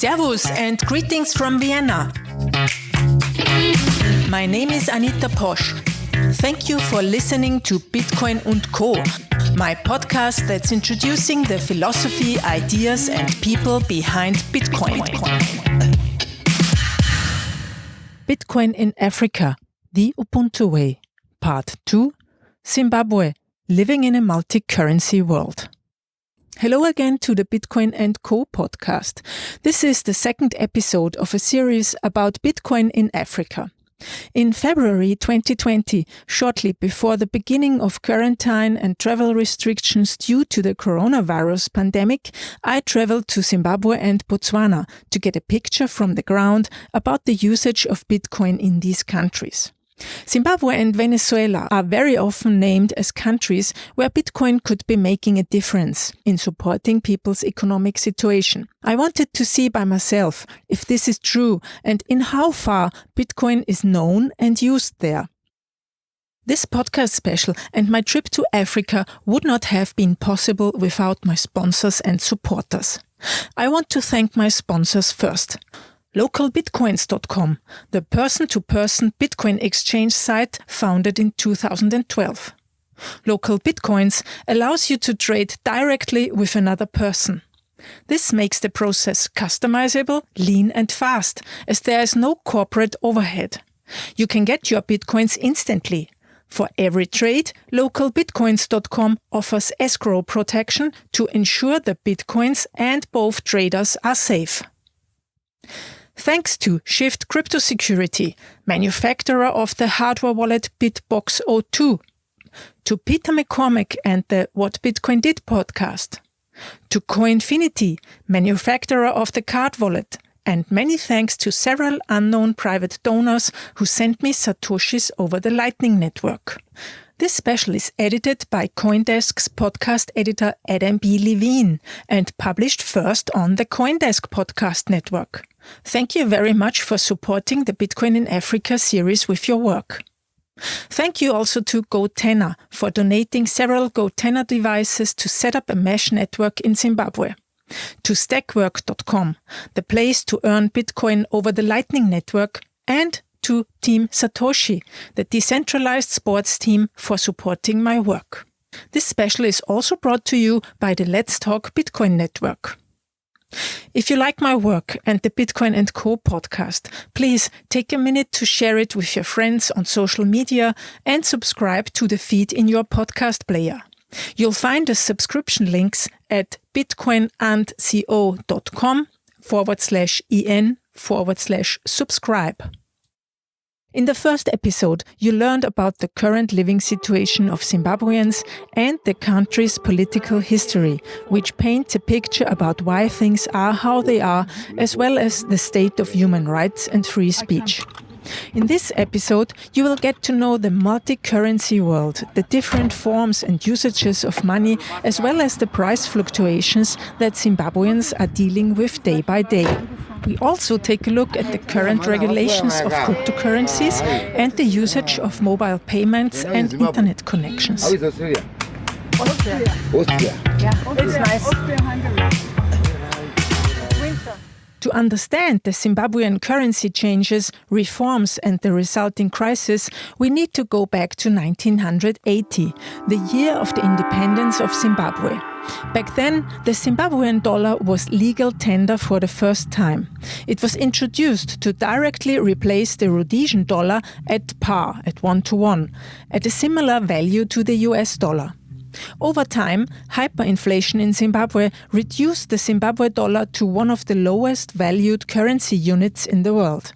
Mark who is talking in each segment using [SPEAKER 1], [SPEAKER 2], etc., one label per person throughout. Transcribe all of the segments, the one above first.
[SPEAKER 1] Servus and greetings from Vienna. My name is Anita Posch. Thank you for listening to Bitcoin and Co., my podcast that's introducing the philosophy, ideas and people behind Bitcoin. Bitcoin in Africa, the Ubuntu way. Part 2, Zimbabwe, living in a multi-currency world. Hello again to the Bitcoin and Co. podcast. This is the second episode of a series about Bitcoin in Africa. In February 2020, shortly before the beginning of quarantine and travel restrictions due to the coronavirus pandemic, I traveled to Zimbabwe and Botswana to get a picture from the ground about the usage of Bitcoin in these countries. Zimbabwe and Venezuela are very often named as countries where Bitcoin could be making a difference in supporting people's economic situation. I wanted to see by myself if this is true and in how far Bitcoin is known and used there. This podcast special and my trip to Africa would not have been possible without my sponsors and supporters. I want to thank my sponsors first. Localbitcoins.com, the person-to-person Bitcoin exchange site founded in 2012. Local Bitcoins allows you to trade directly with another person. This makes the process customizable, lean and fast, as there is no corporate overhead. You can get your Bitcoins instantly. For every trade, localbitcoins.com offers escrow protection to ensure the Bitcoins and both traders are safe. Thanks to Shift Crypto Security, manufacturer of the hardware wallet BitBox02, to Peter McCormack and the What Bitcoin Did podcast, to Coinfinity, manufacturer of the card wallet, and many thanks to several unknown private donors who sent me satoshis over the Lightning Network. This special is edited by CoinDesk's podcast editor Adam B. Levine and published first on the CoinDesk podcast network. Thank you very much for supporting the Bitcoin in Africa series with your work. Thank you also to GoTenna for donating several GoTenna devices to set up a mesh network in Zimbabwe. To Stackwork.com, the place to earn Bitcoin over the Lightning Network, and to Team Satoshi, the decentralized sports team, for supporting my work. This special is also brought to you by the Let's Talk Bitcoin network. If you like my work and the Bitcoin and Co. podcast, please take a minute to share it with your friends on social media and subscribe to the feed in your podcast player. You'll find the subscription links at bitcoinandco.com/en/subscribe. In the first episode, you learned about the current living situation of Zimbabweans and the country's political history, which paints a picture about why things are how they are, as well as the state of human rights and free speech. In this episode, you will get to know the multi-currency world, the different forms and usages of money, as well as the price fluctuations that Zimbabweans are dealing with day by day. We also take a look at the current regulations of cryptocurrencies and the usage of mobile payments and internet connections.
[SPEAKER 2] How is Australia?
[SPEAKER 3] Austria.
[SPEAKER 2] Yeah,
[SPEAKER 3] It's nice.
[SPEAKER 1] To understand the Zimbabwean currency changes, reforms and the resulting crisis, we need to go back to 1980, the year of the independence of Zimbabwe. Back then, the Zimbabwean dollar was legal tender for the first time. It was introduced to directly replace the Rhodesian dollar at par, at 1-to-1, at a similar value to the US dollar. Over time, hyperinflation in Zimbabwe reduced the Zimbabwe dollar to one of the lowest valued currency units in the world.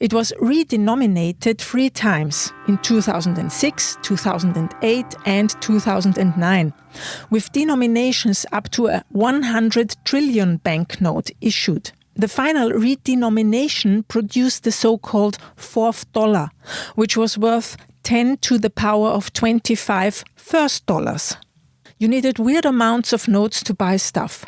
[SPEAKER 1] It was redenominated 3 times, in 2006, 2008 and 2009, with denominations up to a 100 trillion banknote issued. The final redenomination produced the so-called fourth dollar, which was worth 10 to the power of 25 first dollars. You needed weird amounts of notes to buy stuff.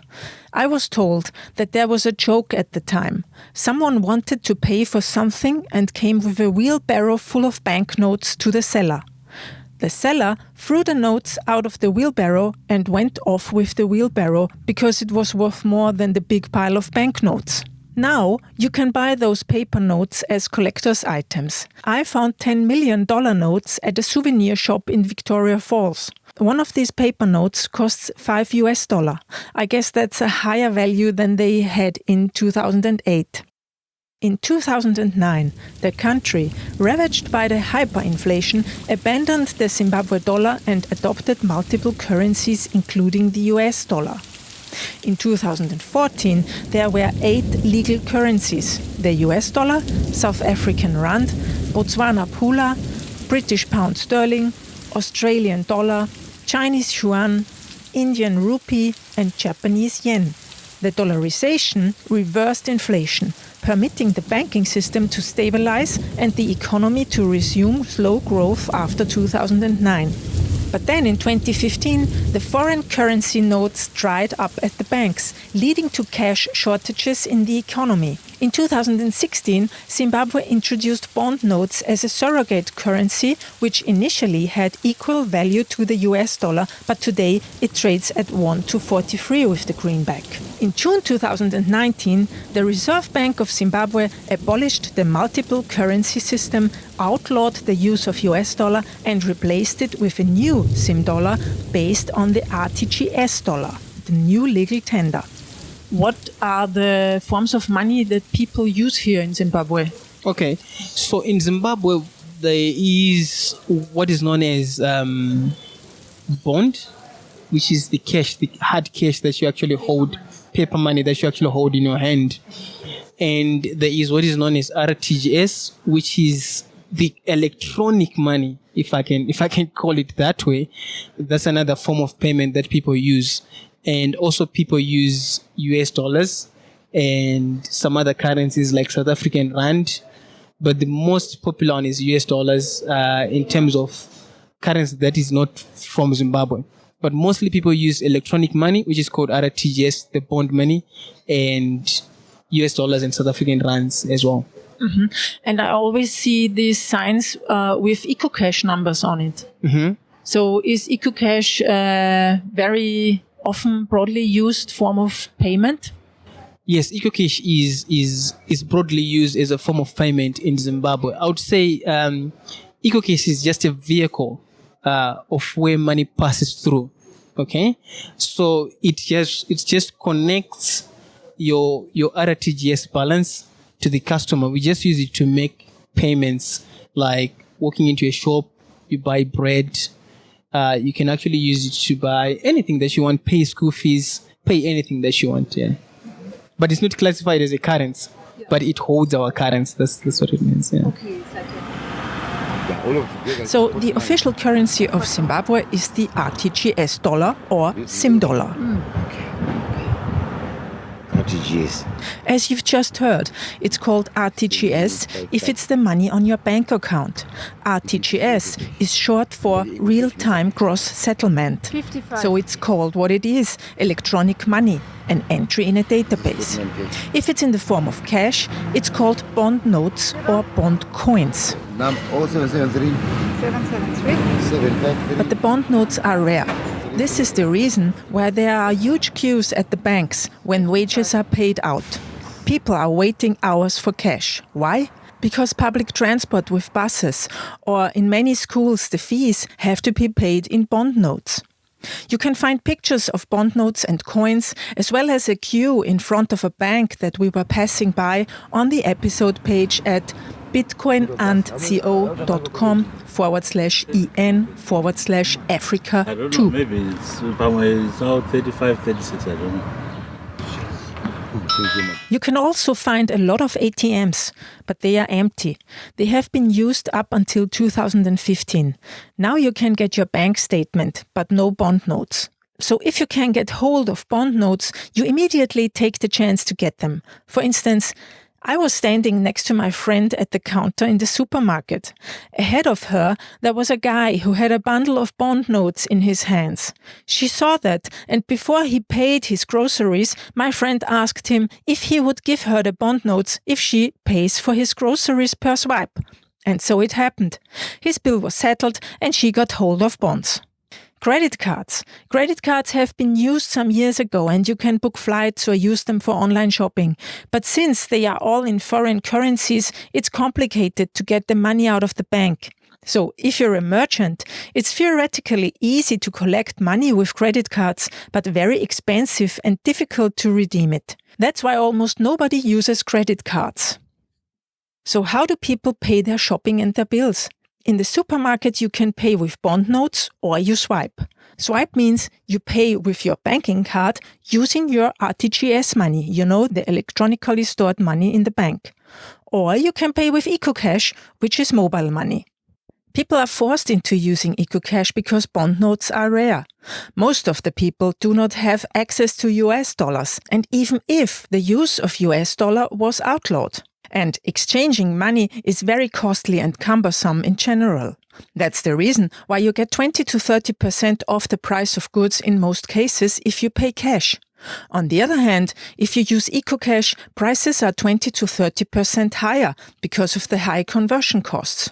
[SPEAKER 1] I was told that there was a joke at the time. Someone wanted to pay for something and came with a wheelbarrow full of banknotes to the seller. The seller threw the notes out of the wheelbarrow and went off with the wheelbarrow because it was worth more than the big pile of banknotes. Now you can buy those paper notes as collector's items. I found $10 million notes at a souvenir shop in Victoria Falls. One of these paper notes costs $5. I guess that's a higher value than they had in 2008. In 2009, the country, ravaged by the hyperinflation, abandoned the Zimbabwe dollar and adopted multiple currencies, including the US dollar. In 2014, there were 8 legal currencies: the US dollar, South African rand, Botswana pula, British pound sterling, Australian dollar, Chinese yuan, Indian rupee, and Japanese yen. The dollarization reversed inflation, permitting the banking system to stabilize and the economy to resume slow growth after 2009. But then in 2015, the foreign currency notes dried up at the banks, leading to cash shortages in the economy. In 2016, Zimbabwe introduced bond notes as a surrogate currency, which initially had equal value to the US dollar, but today it trades at 1 to 43 with the greenback. In June 2019, the Reserve Bank of Zimbabwe abolished the multiple currency system, outlawed the use of US dollar, and replaced it with a new Zim dollar based on the RTGS dollar, the new legal tender. What are the forms of money that people use here in Zimbabwe?
[SPEAKER 2] Okay, so in Zimbabwe, there is what is known as bond, which is the cash, the hard cash that you actually hold, paper money that you actually hold in your hand. And there is what is known as RTGS, which is the electronic money, if I can call it that way. That's another form of payment that people use. And also people use US dollars and some other currencies like South African rand. But the most popular one is US dollars in terms of currency that is not from Zimbabwe. But mostly people use electronic money, which is called RTGS, the bond money, and US dollars and South African rands as well.
[SPEAKER 1] Mm-hmm. And I always see these signs with EcoCash numbers on it.
[SPEAKER 2] Mm-hmm.
[SPEAKER 1] So is EcoCash very often broadly used form of payment?
[SPEAKER 2] Yes, EcoCash is broadly used as a form of payment in Zimbabwe. I would say EcoCash is just a vehicle of where money passes through. Okay, so it just connects your RTGS balance to the customer. We just use it to make payments, like walking into a shop, you buy bread. You can actually use it to buy anything that you want, pay school fees, pay anything that you want. Yeah, but it's not classified as a currency, but it holds our currency. That's what it means. Yeah.
[SPEAKER 1] Okay, exactly. So the official currency of Zimbabwe is the RTGS dollar or Zim dollar.
[SPEAKER 3] RTGS.
[SPEAKER 1] As you've just heard, it's called RTGS if it's the money on your bank account. RTGS is short for real-time gross settlement.
[SPEAKER 4] 55.
[SPEAKER 1] So it's called what it is, electronic money, an entry in a database. If it's in the form of cash, it's called bond notes or bond coins.
[SPEAKER 3] Number 0773
[SPEAKER 4] 773.
[SPEAKER 3] 753.
[SPEAKER 1] But the bond notes are rare. This is the reason why there are huge queues at the banks when wages are paid out. People are waiting hours for cash. Why? Because public transport with buses or in many schools the fees have to be paid in bond notes. You can find pictures of bond notes and coins, as well as a queue in front of a bank that we were passing by on the episode page at bitcoinandco.com/en/Africa2.
[SPEAKER 5] I don't know, maybe it's out 35, 36, I don't know.
[SPEAKER 1] You can also find a lot of ATMs, but they are empty. They have been used up until 2015. Now you can get your bank statement, but no bond notes. So if you can get hold of bond notes, you immediately take the chance to get them. For instance, I was standing next to my friend at the counter in the supermarket. Ahead of her, there was a guy who had a bundle of bond notes in his hands. She saw that, and before he paid his groceries, my friend asked him if he would give her the bond notes if she pays for his groceries per swipe. And so it happened. His bill was settled, and she got hold of bonds. Credit cards. Credit cards have been used some years ago and you can book flights or use them for online shopping. But since they are all in foreign currencies, it's complicated to get the money out of the bank. So if you're a merchant, it's theoretically easy to collect money with credit cards, but very expensive and difficult to redeem it. That's why almost nobody uses credit cards. So how do people pay their shopping and their bills? In the supermarket, you can pay with bond notes or you swipe. Swipe means you pay with your banking card using your RTGS money, the electronically stored money in the bank. Or you can pay with EcoCash, which is mobile money. People are forced into using EcoCash because bond notes are rare. Most of the people do not have access to US dollars, and even if the use of US dollar was outlawed. And exchanging money is very costly and cumbersome in general. That's the reason why you get 20 to 30% off the price of goods in most cases if you pay cash. On the other hand, if you use EcoCash, prices are 20 to 30% higher because of the high conversion costs.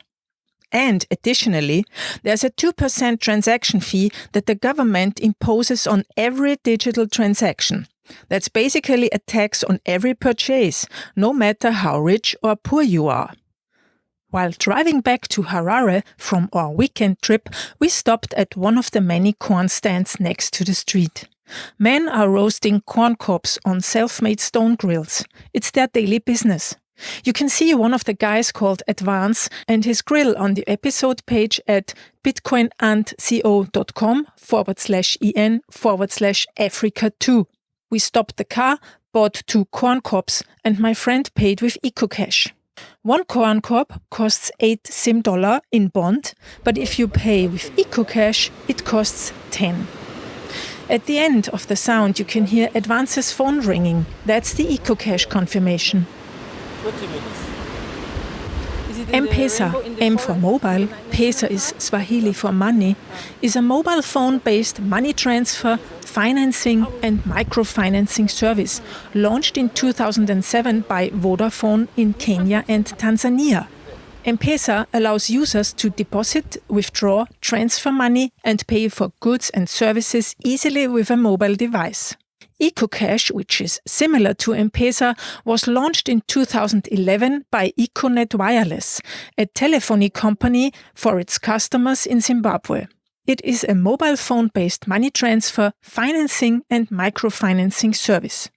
[SPEAKER 1] And additionally, there's a 2% transaction fee that the government imposes on every digital transaction. That's basically a tax on every purchase, no matter how rich or poor you are. While driving back to Harare from our weekend trip, we stopped at one of the many corn stands next to the street. Men are roasting corn cobs on self-made stone grills. It's their daily business. You can see one of the guys called Advance and his grill on the episode page at bitcoinandco.com/en/Africa2. We stopped the car, bought 2 corn cobs, and my friend paid with EcoCash. One corn cob costs 8 $8 in bond, but if you pay with EcoCash, it costs 10. At the end of the sound, you can hear Advance's phone ringing. That's the EcoCash confirmation.
[SPEAKER 5] 20 minutes.
[SPEAKER 1] M-Pesa, M for mobile, Pesa is Swahili for money, is a mobile phone-based money transfer, financing and microfinancing service launched in 2007 by Vodafone in Kenya and Tanzania. M-Pesa allows users to deposit, withdraw, transfer money and pay for goods and services easily with a mobile device. EcoCash, which is similar to M-Pesa, was launched in 2011 by Econet Wireless, a telephony company for its customers in Zimbabwe. It is a mobile phone-based money transfer, financing and microfinancing service.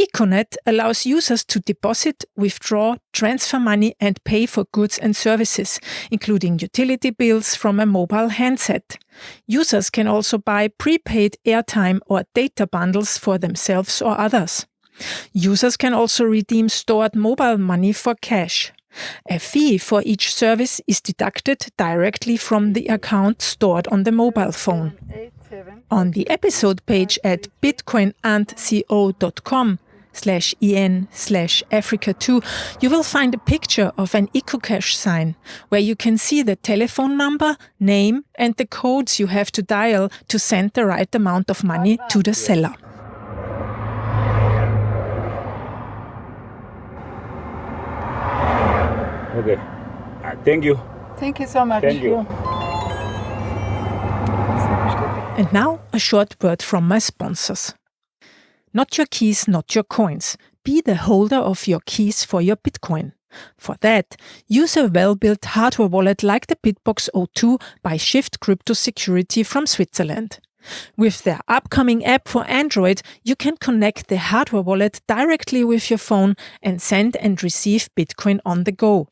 [SPEAKER 1] Econet allows users to deposit, withdraw, transfer money and pay for goods and services, including utility bills from a mobile handset. Users can also buy prepaid airtime or data bundles for themselves or others. Users can also redeem stored mobile money for cash. A fee for each service is deducted directly from the account stored on the mobile phone. On the episode page at bitcoinandco.com/en/Africa2, you will find a picture of an EcoCash sign where you can see the telephone number, name and the codes you have to dial to send the right amount of money to the seller.
[SPEAKER 5] Okay. Thank you.
[SPEAKER 4] Thank you so much.
[SPEAKER 5] Thank you.
[SPEAKER 1] And now a short word from my sponsors. Not your keys, not your coins. Be the holder of your keys for your Bitcoin. For that, use a well-built hardware wallet like the Bitbox O2 by Shift Crypto Security from Switzerland. With their upcoming app for Android, you can connect the hardware wallet directly with your phone and send and receive Bitcoin on the go.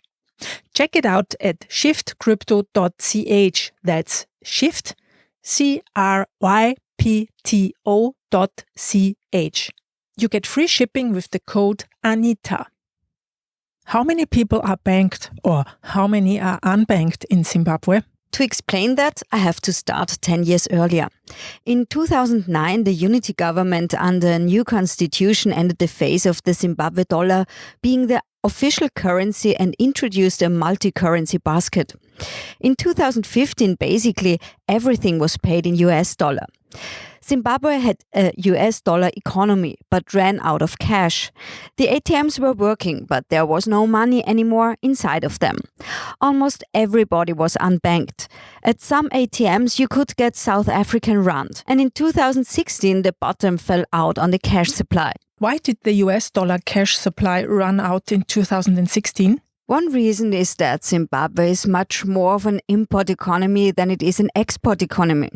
[SPEAKER 1] Check it out at shiftcrypto.ch. That's Shift, CRYPTO.ch. You get free shipping with the code ANITA. How many people are banked or how many are unbanked in Zimbabwe?
[SPEAKER 6] To explain that, I have to start 10 years earlier. In 2009, the unity government under a new constitution ended the phase of the Zimbabwe dollar being the official currency and introduced a multi-currency basket. In 2015, basically, everything was paid in US dollar. Zimbabwe had a US dollar economy but ran out of cash. The ATMs were working, but there was no money anymore inside of them. Almost everybody was unbanked. At some ATMs, you could get South African rand. And in 2016, the bottom fell out on the cash supply.
[SPEAKER 1] Why did the US dollar cash supply run out in 2016?
[SPEAKER 6] One reason is that Zimbabwe is much more of an import economy than it is an export economy.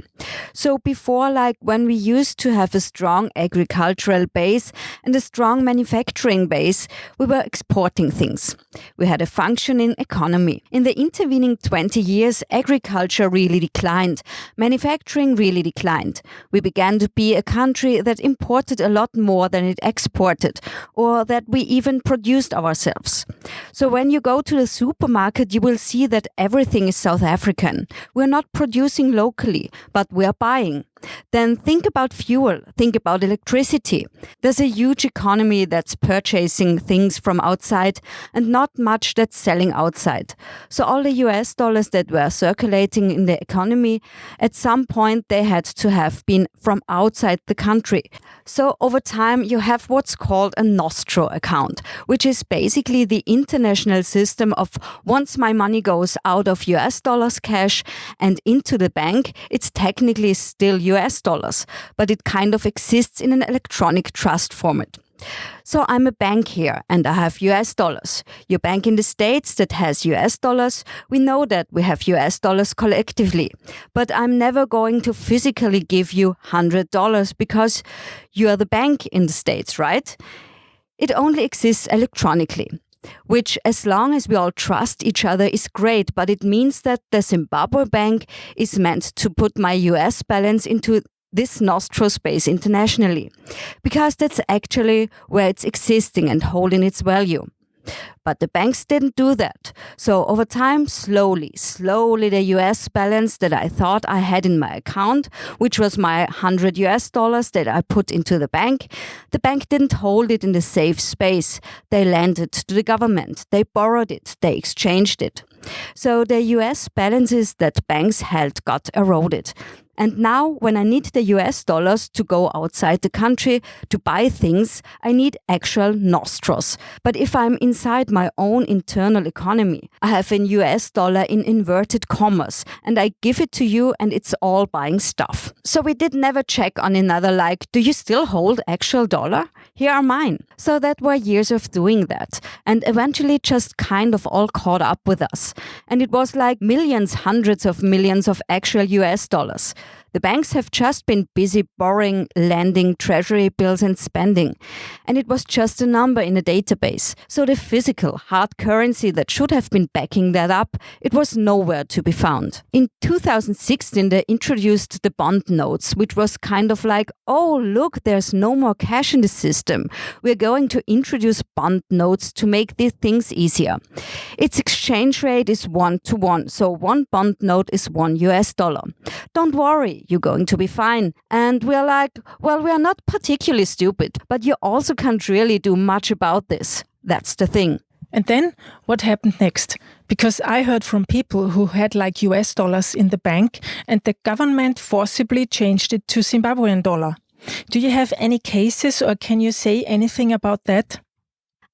[SPEAKER 6] So before, like when we used to have a strong agricultural base and a strong manufacturing base, we were exporting things. We had a functioning economy. In the intervening 20 years, agriculture really declined. Manufacturing really declined. We began to be a country that imported a lot more than it exported, or that we even produced ourselves. So when you go to the supermarket, you will see that everything is South African. We're not producing locally, but we are buying. Then think about fuel, think about electricity. There's a huge economy that's purchasing things from outside and not much that's selling outside. So all the US dollars that were circulating in the economy, at some point they had to have been from outside the country. So over time you have what's called a nostro account, which is basically the international system of once my money goes out of US dollars cash and into the bank, it's technically still US dollars, but it kind of exists in an electronic trust format. So I'm a bank here and I have US dollars. Your bank in the States that has US dollars, we know that we have US dollars collectively. But I'm never going to physically give you $100 because you are the bank in the States, right? It only exists electronically, which as long as we all trust each other is great, but it means that the Zimbabwe bank is meant to put my US balance into this nostro space internationally, because that's actually where it's existing and holding its value. But the banks didn't do that. So over time, slowly, the US balance that I thought I had in my account, which was my $100 US that I put into the bank didn't hold it in the safe space. They lent it to the government. They borrowed it. They exchanged it. So the US balances that banks held got eroded. And now, when I need the US dollars to go outside the country to buy things, I need actual nostros. But if I'm inside my own internal economy, I have an US dollar in inverted commas, and I give it to you and it's all buying stuff. So we did never check on another like, do you still hold actual dollar? Here are mine. So that were years of doing that. And eventually just kind of all caught up with us. And it was like millions, hundreds of millions of actual US dollars. The banks have just been busy borrowing, lending, treasury bills and spending. And it was just a number in a database. So the physical, hard currency that should have been backing that up, it was nowhere to be found. In 2016, they introduced the bond notes, which was kind of like, oh, look, there's no more cash in the system. We're going to introduce bond notes to make these things easier. Its exchange rate is 1-to-1. So one bond note is $1 US. Don't worry. You're going to be fine. And we're like, well, we are not particularly stupid, but you also can't really do much about this. That's the thing.
[SPEAKER 1] And then what happened next? Because I heard from people who had like US dollars in the bank and the government forcibly changed it to Zimbabwean dollar. Do you have any cases or can you say anything about that?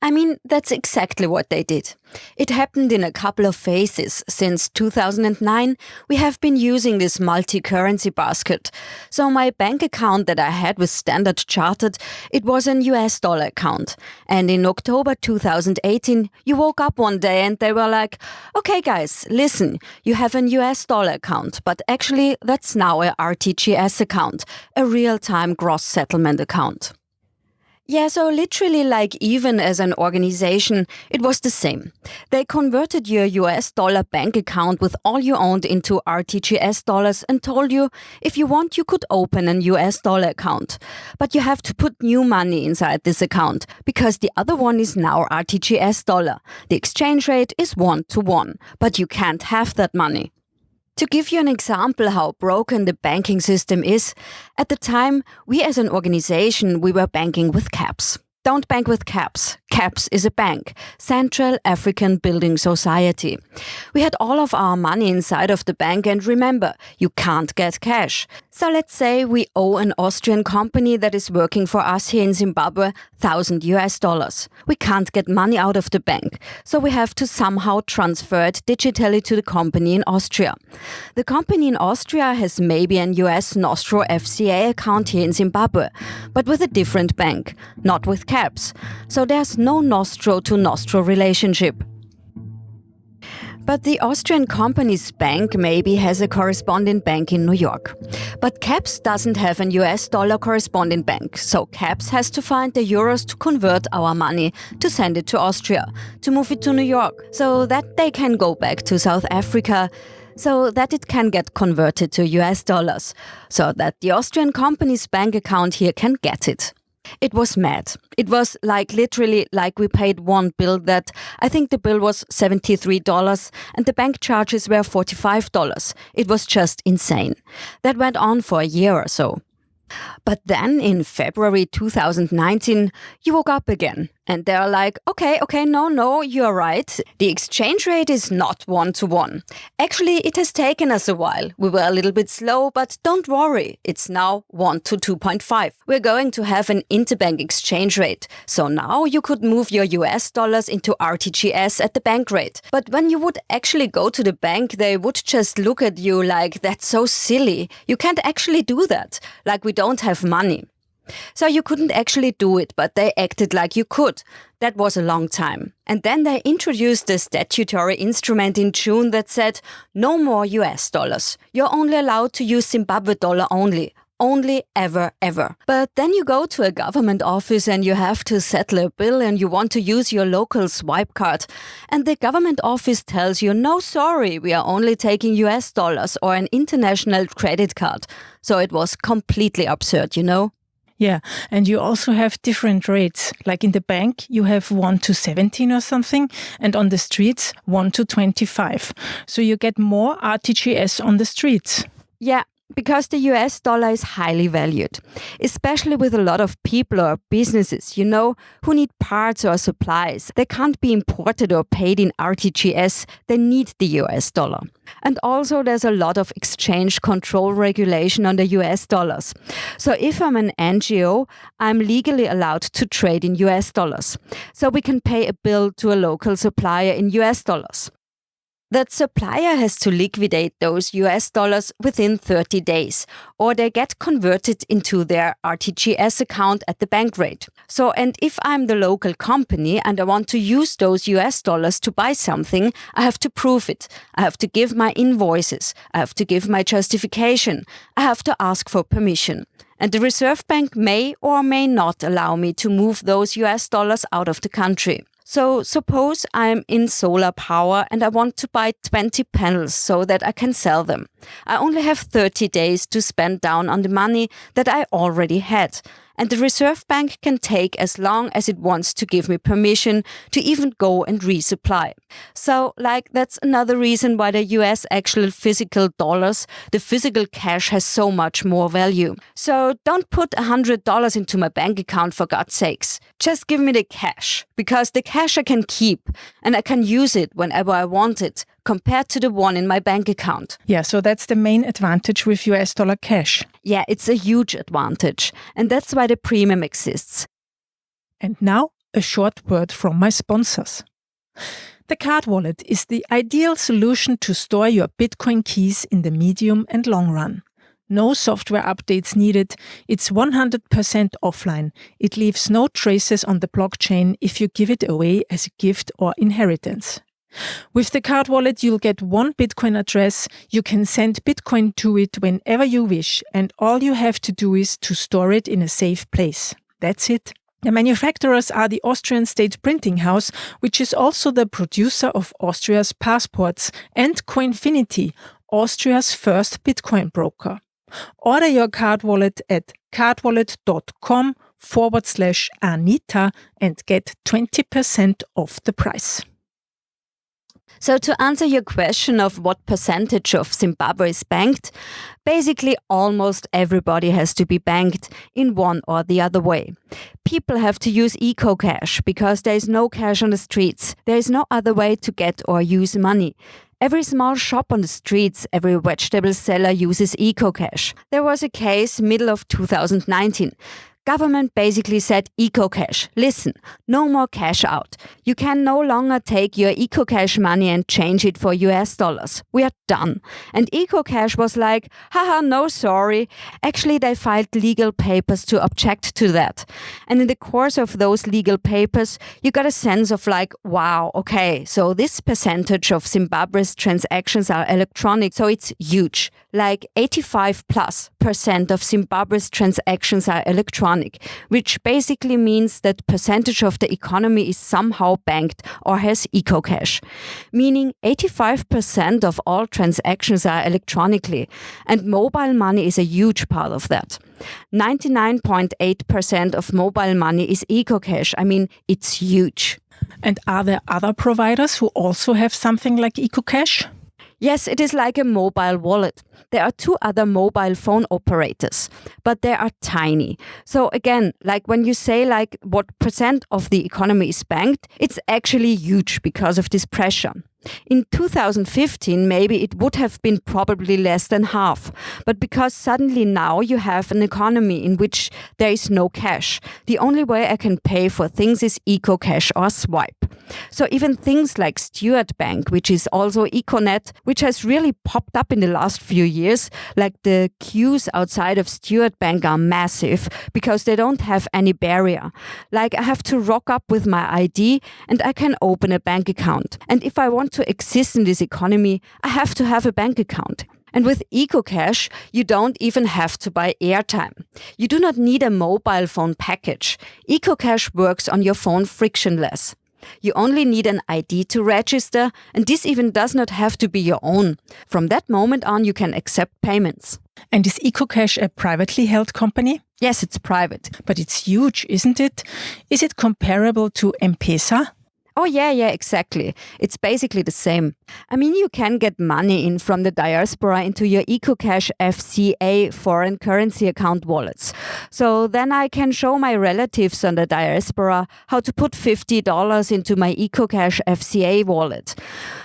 [SPEAKER 6] I mean, that's exactly what they did. It happened in a couple of phases. Since 2009, we have been using this multi-currency basket. So my bank account that I had with Standard Chartered, it was an US dollar account. And in October 2018, you woke up one day and they were like, okay guys, listen, you have an US dollar account, but actually that's now a RTGS account, a real-time gross settlement account. Yeah, so literally like even as an organization, it was the same. They converted your US dollar bank account with all you owned into RTGS dollars and told you if you want you could open an US dollar account. But you have to put new money inside this account because the other one is now RTGS dollar. The exchange rate is 1-to-1, but you can't have that money. To give you an example how broken the banking system is, at the time, we as an organization, we were banking with caps. Don't bank with CAPS. CAPS is a bank, Central African Building Society. We had all of our money inside of the bank, and remember, you can't get cash. So let's say we owe an Austrian company that is working for us here in Zimbabwe $1,000. We can't get money out of the bank, so we have to somehow transfer it digitally to the company in Austria. The company in Austria has maybe an US Nostro FCA account here in Zimbabwe, but with a different bank, not with CAPS. So there's no Nostro to Nostro relationship. But the Austrian company's bank maybe has a correspondent bank in New York. But CAPS doesn't have an US dollar correspondent bank, so CAPS has to find the euros to convert our money, to send it to Austria, to move it to New York, so that they can go back to South Africa, so that it can get converted to US dollars, so that the Austrian company's bank account here can get it. It was mad. It was literally like we paid one bill that, I think the bill was $73 and the bank charges were $45. It was just insane. That went on for a year or so. But then in February 2019, you woke up again and they're like, okay, no, you're right. The exchange rate is not 1-to-1. Actually, it has taken us a while. We were a little bit slow, but don't worry. It's now 1-to-2.5. We're going to have an interbank exchange rate. So now you could move your US dollars into RTGS at the bank rate. But when you would actually go to the bank, they would just look at you like, that's so silly. You can't actually do that. Like we don't have money. So you couldn't actually do it, but they acted like you could. That was a long time. And then they introduced a statutory instrument in June that said, no more US dollars. You're only allowed to use Zimbabwe dollar only. Only, ever. But then you go to a government office and you have to settle a bill and you want to use your local swipe card. And the government office tells you, no, sorry, we are only taking US dollars or an international credit card. So it was completely absurd, you know?
[SPEAKER 1] Yeah, and you also have different rates. Like in the bank, you have 1-to-17 or something, and on the streets, 1-to-25. So you get more RTGS on the streets.
[SPEAKER 6] Yeah. Because the US dollar is highly valued, especially with a lot of people or businesses, you know, who need parts or supplies. They can't be imported or paid in RTGS. They need the US dollar. And also there's a lot of exchange control regulation on the US dollars. So if I'm an NGO, I'm legally allowed to trade in US dollars. So we can pay a bill to a local supplier in US dollars. That supplier has to liquidate those US dollars within 30 days, or they get converted into their RTGS account at the bank rate. So, and if I'm the local company and I want to use those US dollars to buy something, I have to prove it. I have to give my invoices. I have to give my justification. I have to ask for permission. And the Reserve Bank may or may not allow me to move those US dollars out of the country. So suppose I'm in solar power and I want to buy 20 panels so that I can sell them. I only have 30 days to spend down on the money that I already had. And the Reserve Bank can take as long as it wants to give me permission to even go and resupply. So, that's another reason why the US actual physical dollars, the physical cash, has so much more value. So don't put $100 into my bank account, for God's sakes. Just give me the cash, because the cash I can keep and I can use it whenever I want it, compared to the one in my bank account.
[SPEAKER 1] Yeah, so that's the main advantage with US dollar cash.
[SPEAKER 6] Yeah, it's a huge advantage. And that's why the premium exists.
[SPEAKER 1] And now, a short word from my sponsors. The card wallet is the ideal solution to store your Bitcoin keys in the medium and long run. No software updates needed. It's 100% offline. It leaves no traces on the blockchain if you give it away as a gift or inheritance. With the card wallet, you'll get one Bitcoin address. You can send Bitcoin to it whenever you wish, and all you have to do is to store it in a safe place. That's it. The manufacturers are the Austrian State Printing House, which is also the producer of Austria's passports, and Coinfinity, Austria's first Bitcoin broker. Order your card wallet at cardwallet.com/Anita and get 20% off the price.
[SPEAKER 6] So to answer your question of what percentage of Zimbabwe is banked, basically almost everybody has to be banked in one or the other way. people have to use eco-cash because there is no cash on the streets. There is no other way to get or use money. Every small shop on the streets, every vegetable seller uses eco-cash. There was a case middle of 2019. Government basically said eco-cash. Listen, no more cash out. You can no longer take your eco-cash money and change it for US dollars. We are done. And eco-cash was like, haha, no sorry. Actually, they filed legal papers to object to that. And in the course of those legal papers, you got a sense of like, wow, okay, so this percentage of Zimbabwe's transactions are electronic, so it's huge. Like 85+% of Zimbabwe's transactions are electronic, which basically means that percentage of the economy is somehow banked or has eco-cash, meaning 85% of all transactions are electronically, and mobile money is a huge part of that. 99.8% of mobile money is eco-cash. I mean, it's huge.
[SPEAKER 1] And are there other providers who also have something like eco-cash?
[SPEAKER 6] Yes, it is like a mobile wallet. There are 2 other mobile phone operators, but they are tiny. So again, like when you say like what percent of the economy is banked, it's actually huge because of this pressure. In 2015, maybe it would have been probably less than half. But because suddenly now you have an economy in which there is no cash, the only way I can pay for things is eco-cash or swipe. So even things like Stuart Bank, which is also Econet, which has really popped up in the last few years, like the queues outside of Stuart Bank are massive because they don't have any barrier. Like I have to rock up with my ID and I can open a bank account. And if I want to exist in this economy, I have to have a bank account. And with eco-cash, you don't even have to buy airtime. You do not need a mobile phone package. Eco-cash works on your phone frictionless. You only need an ID to register, and this even does not have to be your own. From that moment on, you can accept payments.
[SPEAKER 1] And is eco-cash a privately held company?
[SPEAKER 6] Yes, it's private.
[SPEAKER 1] But it's huge, isn't it? Is it comparable to M-Pesa?
[SPEAKER 6] Oh, yeah, exactly. It's basically the same. I mean, you can get money in from the diaspora into your eco-cash FCA foreign currency account wallets. So then I can show my relatives on the diaspora how to put $50 into my eco-cash FCA wallet.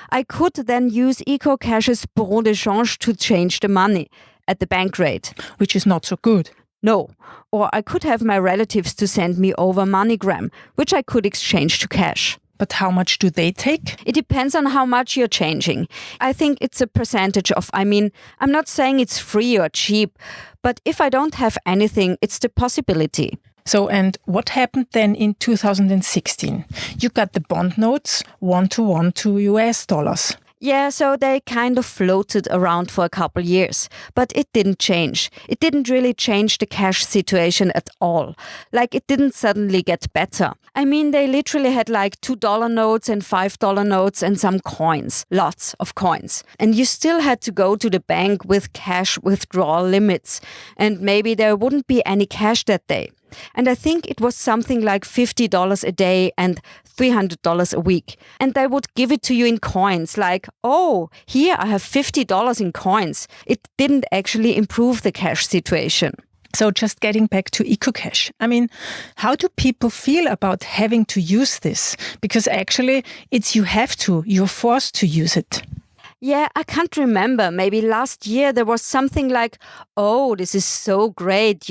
[SPEAKER 6] I could then use eco-cash's bon de change to change the money at the bank rate.
[SPEAKER 1] Which is not so good.
[SPEAKER 6] No. Or I could have my relatives to send me over MoneyGram, which I could exchange to cash.
[SPEAKER 1] But how much do they take?
[SPEAKER 6] It depends on how much you're changing. I think it's a percentage of, I'm not saying it's free or cheap, but if I don't have anything, it's the possibility.
[SPEAKER 1] So, and what happened then in 2016? You got the bond notes 1-to-1 to US dollars.
[SPEAKER 6] Yeah, so they kind of floated around for a couple years, but it didn't change. It didn't really change the cash situation at all. Like it didn't suddenly get better. I mean, they literally had like $2 notes and $5 notes and some coins, lots of coins. And you still had to go to the bank with cash withdrawal limits. And maybe there wouldn't be any cash that day. And I think it was something like $50 a day and $300 a week. And they would give it to you in coins, like, oh, here I have $50 in coins. It didn't actually improve the cash situation.
[SPEAKER 1] So just getting back to eco-cash. I mean, how do people feel about having to use this? Because actually, you're forced to use it.
[SPEAKER 6] Yeah, I can't remember. Maybe last year there was something like, oh, this is so great,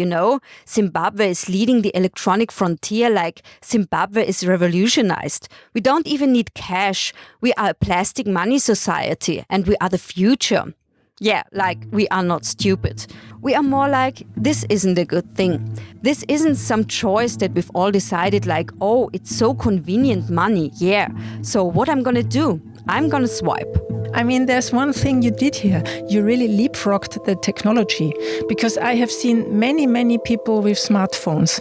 [SPEAKER 6] Zimbabwe is leading the electronic frontier, like Zimbabwe is revolutionized. We don't even need cash. We are a plastic money society and we are the future. Yeah, like we are not stupid. We are more like, this isn't a good thing. This isn't some choice that we've all decided like, oh, it's so convenient money. Yeah, so what I'm gonna do? I'm gonna swipe.
[SPEAKER 1] I mean, there's one thing you did here. You really leapfrogged the technology, because I have seen many, many people with smartphones.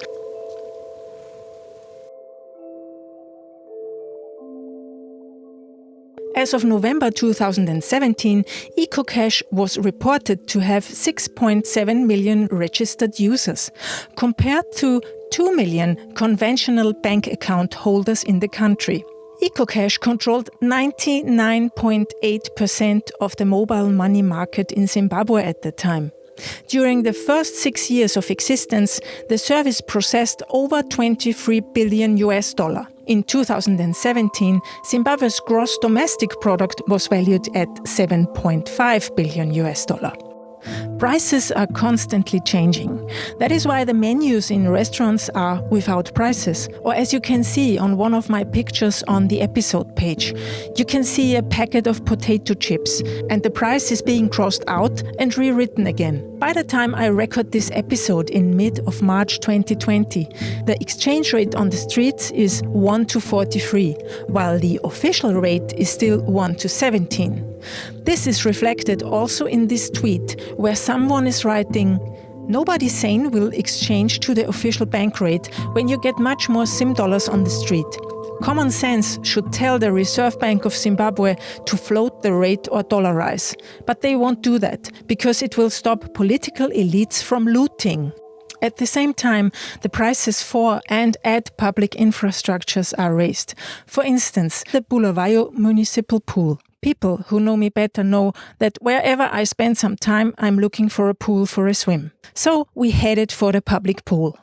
[SPEAKER 1] As of November 2017, eco-cash was reported to have 6.7 million registered users, compared to 2 million conventional bank account holders in the country. eco-cash controlled 99.8% of the mobile money market in Zimbabwe at the time. During the first 6 years of existence, the service processed over 23 billion US dollar. In 2017, Zimbabwe's gross domestic product was valued at 7.5 billion US dollar. Prices are constantly changing. That is why the menus in restaurants are without prices. Or as you can see on one of my pictures on the episode page, you can see a packet of potato chips and the price is being crossed out and rewritten again. By the time I record this episode in mid of March 2020, the exchange rate on the streets is 1 to 43, while the official rate is still 1 to 17. This is reflected also in this tweet, where someone is writing, "Nobody sane will exchange to the official bank rate when you get much more SIM dollars on the street. Common sense should tell the Reserve Bank of Zimbabwe to float the rate or dollarize. But they won't do that, because it will stop political elites from looting." At the same time, the prices for and at public infrastructures are raised. For instance, the Bulawayo Municipal Pool. People who know me better know that wherever I spend some time, I'm looking for a pool for a swim. So we headed for the public pool.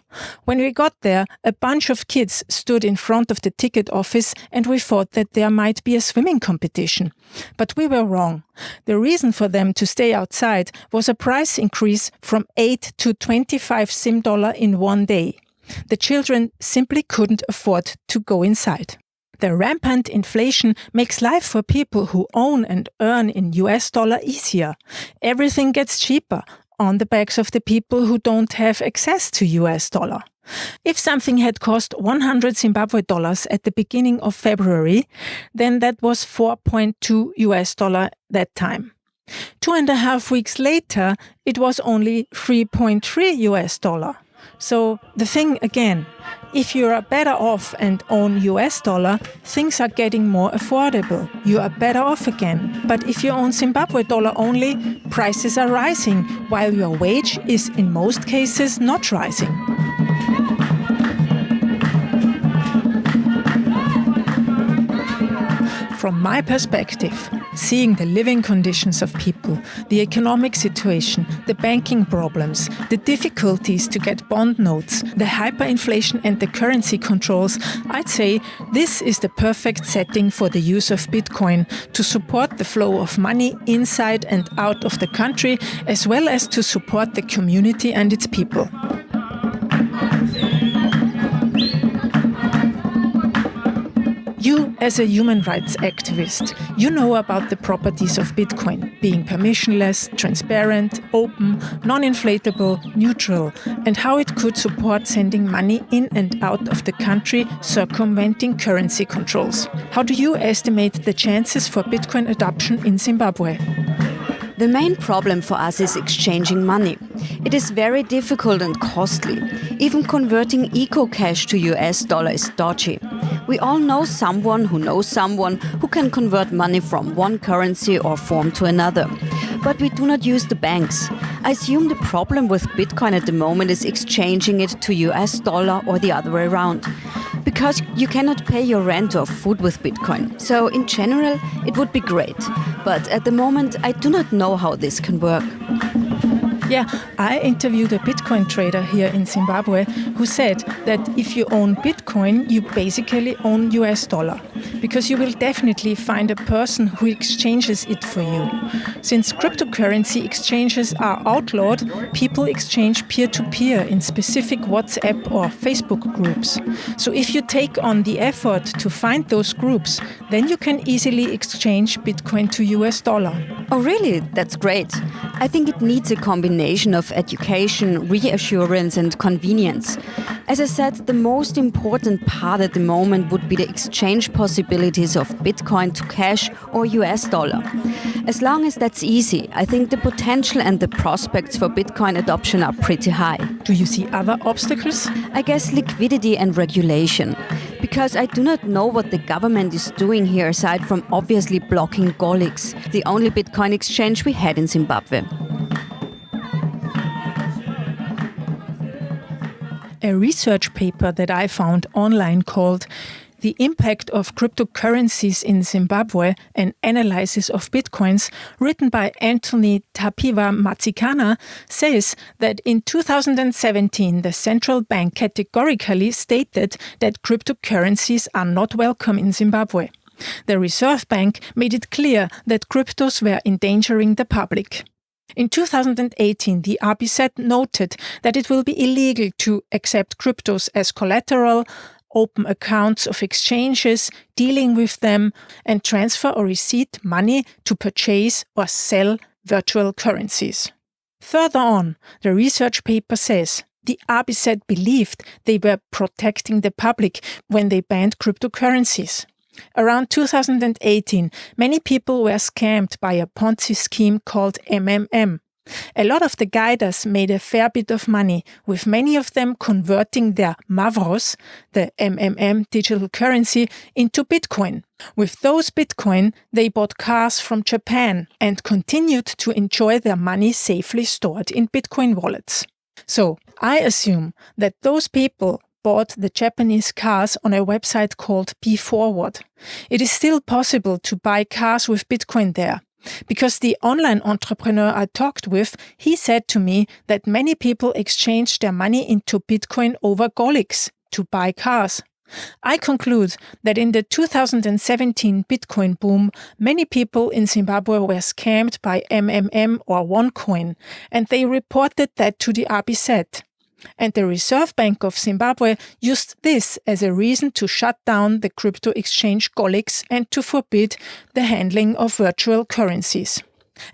[SPEAKER 1] When we got there, a bunch of kids stood in front of the ticket office and we thought that there might be a swimming competition. But we were wrong. The reason for them to stay outside was a price increase from 8 to 25 SIM dollar in one day. The children simply couldn't afford to go inside. The rampant inflation makes life for people who own and earn in US dollar easier. Everything gets cheaper on the backs of the people who don't have access to US dollar. If something had cost 100 Zimbabwe dollars at the beginning of February, then that was 4.2 US dollar that time. 2.5 weeks later, it was only 3.3 US dollar. So the thing again, if you are better off and own US dollar, things are getting more affordable. You are better off again. But if you own Zimbabwe dollar only, prices are rising, while your wage is in most cases not rising. From my perspective, seeing the living conditions of people, the economic situation, the banking problems, the difficulties to get bond notes, the hyperinflation and the currency controls, I'd say this is the perfect setting for the use of Bitcoin to support the flow of money inside and out of the country, as well as to support the community and its people. You, as a human rights activist, you know about the properties of Bitcoin, being permissionless, transparent, open, non-inflatable, neutral, and how it could support sending money in and out of the country, circumventing currency controls. How do you estimate the chances for Bitcoin adoption in Zimbabwe?
[SPEAKER 6] The main problem for us is exchanging money. It is very difficult and costly. Even converting eco-cash to US dollar is dodgy. We all know someone who can convert money from one currency or form to another. But we do not use the banks. I assume the problem with Bitcoin at the moment is exchanging it to US dollar or the other way around. Because you cannot pay your rent or food with Bitcoin. So in general, it would be great. But at the moment, I do not know how this can work.
[SPEAKER 1] Yeah, I interviewed a Bitcoin trader here in Zimbabwe who said that if you own Bitcoin, you basically own US dollar, because you will definitely find a person who exchanges it for you. Since cryptocurrency exchanges are outlawed, people exchange peer-to-peer in specific WhatsApp or Facebook groups. So if you take on the effort to find those groups, then you can easily exchange Bitcoin to US dollar.
[SPEAKER 6] Oh really? That's great. I think it needs a combination of education, reassurance and convenience. As I said, the most important part at the moment would be the exchange possibilities of Bitcoin to cash or US dollar. As long as that's easy, I think the potential and the prospects for Bitcoin adoption are pretty high.
[SPEAKER 1] Do you see other obstacles?
[SPEAKER 6] I guess liquidity and regulation. Because I do not know what the government is doing here aside from obviously blocking Golix, the only Bitcoin exchange we had in Zimbabwe.
[SPEAKER 1] A research paper that I found online called The Impact of Cryptocurrencies in Zimbabwe, an analysis of bitcoins, written by Anthony Tapiwa Matsikana, says that in 2017 the central bank categorically stated that cryptocurrencies are not welcome in Zimbabwe. The Reserve Bank made it clear that cryptos were endangering the public. In 2018, the RBZ noted that it will be illegal to accept cryptos as collateral, open accounts of exchanges, dealing with them, and transfer or receive money to purchase or sell virtual currencies. Further on, the research paper says the RBZ believed they were protecting the public when they banned cryptocurrencies. Around 2018, many people were scammed by a Ponzi scheme called MMM. A lot of the guiders made a fair bit of money, with many of them converting their Mavros, the MMM digital currency, into Bitcoin. With those Bitcoin, they bought cars from Japan and continued to enjoy their money safely stored in Bitcoin wallets. So, I assume that those people bought the Japanese cars on a website called BeForward. It is still possible to buy cars with Bitcoin there. Because the online entrepreneur I talked with, he said to me that many people exchanged their money into Bitcoin over Golix to buy cars. I conclude that in the 2017 Bitcoin boom, many people in Zimbabwe were scammed by MMM or OneCoin, and they reported that to the RBZ. And the Reserve Bank of Zimbabwe used this as a reason to shut down the crypto exchange Golix and to forbid the handling of virtual currencies.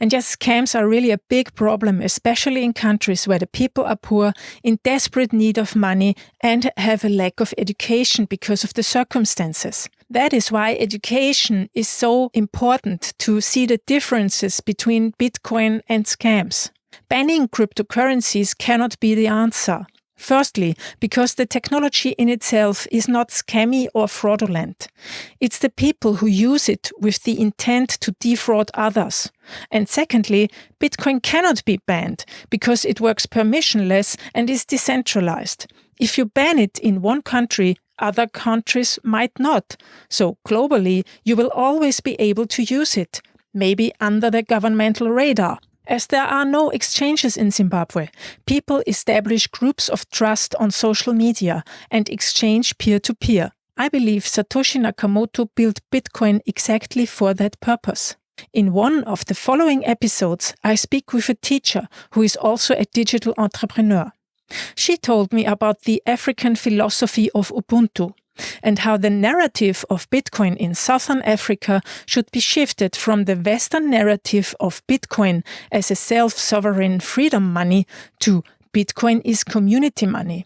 [SPEAKER 1] And yes, scams are really a big problem, especially in countries where the people are poor, in desperate need of money, and have a lack of education because of the circumstances. That is why education is so important, to see the differences between Bitcoin and scams. Banning cryptocurrencies cannot be the answer. Firstly, because the technology in itself is not scammy or fraudulent. It's the people who use it with the intent to defraud others. And secondly, Bitcoin cannot be banned because it works permissionless and is decentralized. If you ban it in one country, other countries might not. So globally, you will always be able to use it, maybe under the governmental radar. As there are no exchanges in Zimbabwe, people establish groups of trust on social media and exchange peer-to-peer. I believe Satoshi Nakamoto built Bitcoin exactly for that purpose. In one of the following episodes, I speak with a teacher who is also a digital entrepreneur. She told me about the African philosophy of Ubuntu and how the narrative of Bitcoin in Southern Africa should be shifted from the Western narrative of Bitcoin as a self-sovereign freedom money to Bitcoin is community money.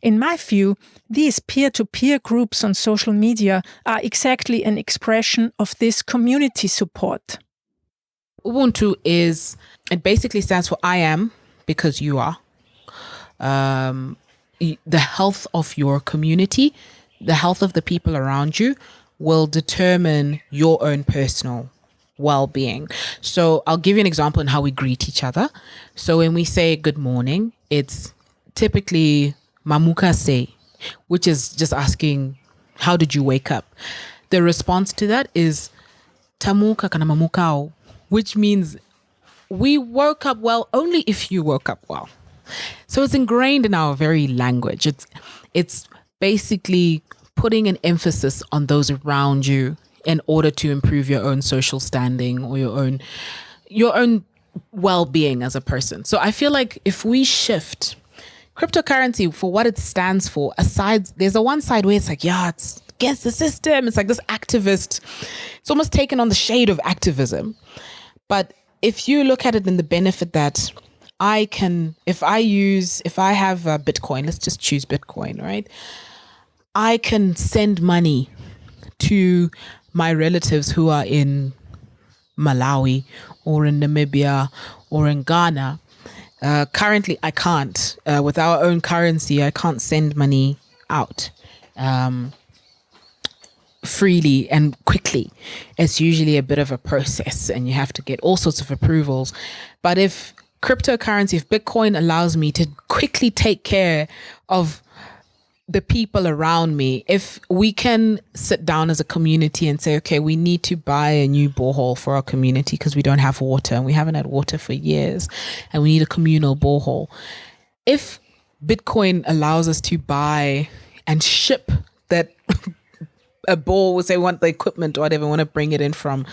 [SPEAKER 1] In my view, these peer-to-peer groups on social media are exactly an expression of this community support.
[SPEAKER 4] Ubuntu it basically stands for I am because you are. The health of your community, the health of the people around you will determine your own personal well-being. So I'll give you an example in how we greet each other. So when we say good morning, it's typically Mamuka say, which is just asking, how did you wake up? The response to that is Tamuka kana mamukao, which means we woke up well only if you woke up well. So it's ingrained in our very language. It's basically putting an emphasis on those around you in order to improve your own social standing or your own well-being as a person. So I feel like if we shift cryptocurrency for what it stands for, aside, there's a one side where it's like, yeah, it's against the system. It's like this activist. It's almost taken on the shade of activism. But if you look at it in the benefit that if I have Bitcoin, let's just choose Bitcoin, right? I can send money to my relatives who are in Malawi or in Namibia or in Ghana. Currently, I can't. With our own currency, I can't send money out freely and quickly. It's usually a bit of a process and you have to get all sorts of approvals. But if Bitcoin allows me to quickly take care of the people around me, if we can sit down as a community and say, okay, we need to buy a new borehole for our community because we don't have water and we haven't had water for years and we need a communal borehole. If Bitcoin allows us to buy and ship that a bore, say, want the equipment or whatever, want to bring it in from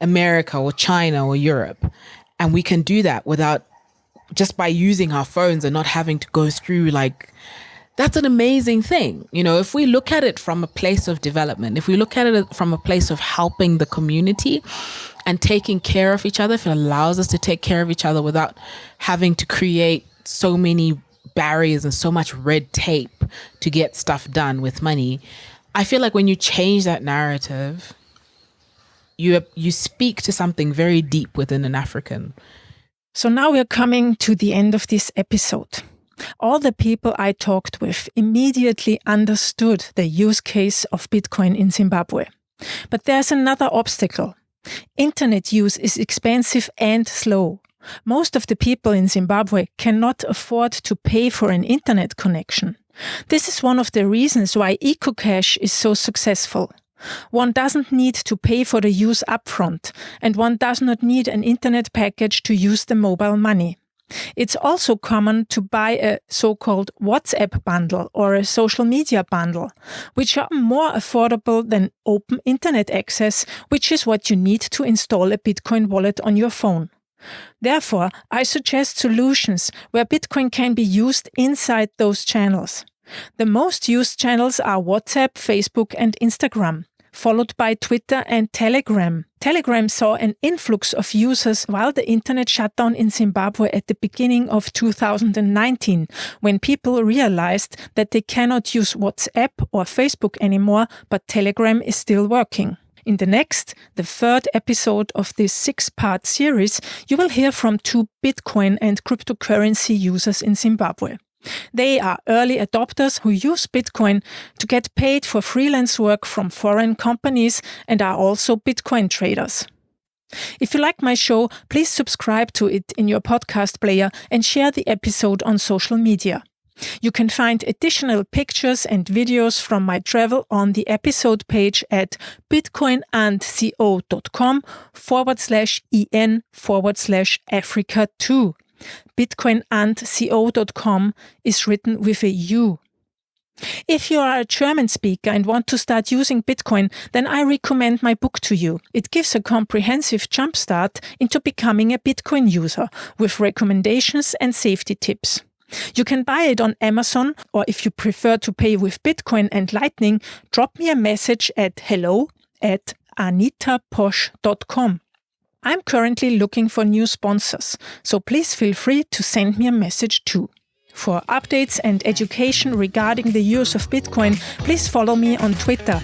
[SPEAKER 4] America or China or Europe, and we can do that without, just by using our phones and not having to go through, like, that's an amazing thing. You know, if we look at it from a place of development, if we look at it from a place of helping the community and taking care of each other, if it allows us to take care of each other without having to create so many barriers and so much red tape to get stuff done with money, I feel like when you change that narrative, you speak to something very deep within an African.
[SPEAKER 1] So now we're coming to the end of this episode. All the people I talked with immediately understood the use case of Bitcoin in Zimbabwe. But there's another obstacle. Internet use is expensive and slow. Most of the people in Zimbabwe cannot afford to pay for an internet connection. This is one of the reasons why EcoCash is so successful. One doesn't need to pay for the use upfront, and one does not need an internet package to use the mobile money. It's also common to buy a so-called WhatsApp bundle or a social media bundle, which are more affordable than open internet access, which is what you need to install a Bitcoin wallet on your phone. Therefore, I suggest solutions where Bitcoin can be used inside those channels. The most used channels are WhatsApp, Facebook, and Instagram, followed by Twitter and Telegram. Telegram saw an influx of users while the internet shut down in Zimbabwe at the beginning of 2019, when people realized that they cannot use WhatsApp or Facebook anymore, but Telegram is still working. In the third episode of this 6-part series, you will hear from 2 Bitcoin and cryptocurrency users in Zimbabwe. They are early adopters who use Bitcoin to get paid for freelance work from foreign companies and are also Bitcoin traders. If you like my show, please subscribe to it in your podcast player and share the episode on social media. You can find additional pictures and videos from my travel on the episode page at bitcoinandco.com/en/Africa2. bitcoinandco.com is written with a U. If you are a German speaker and want to start using Bitcoin, then I recommend my book to you. It gives a comprehensive jumpstart into becoming a Bitcoin user with recommendations and safety tips. You can buy it on Amazon, or if you prefer to pay with Bitcoin and Lightning, drop me a message at hello@anitaposch.com. I'm currently looking for new sponsors, so please feel free to send me a message too. For updates and education regarding the use of Bitcoin, please follow me on Twitter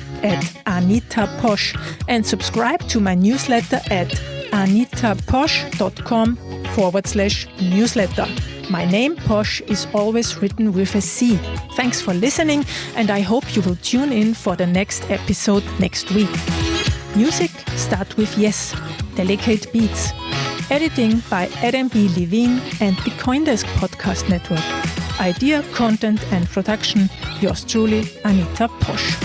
[SPEAKER 1] @AnitaPosch and subscribe to my newsletter at anitaposch.com/newsletter. My name, Posch, is always written with a C. Thanks for listening, and I hope you will tune in for the next episode next week. Music start with Yes, Delicate Beats. Editing by Adam B. Levine and the Coindesk Podcast Network. Idea, content and production, yours truly, Anita Posch.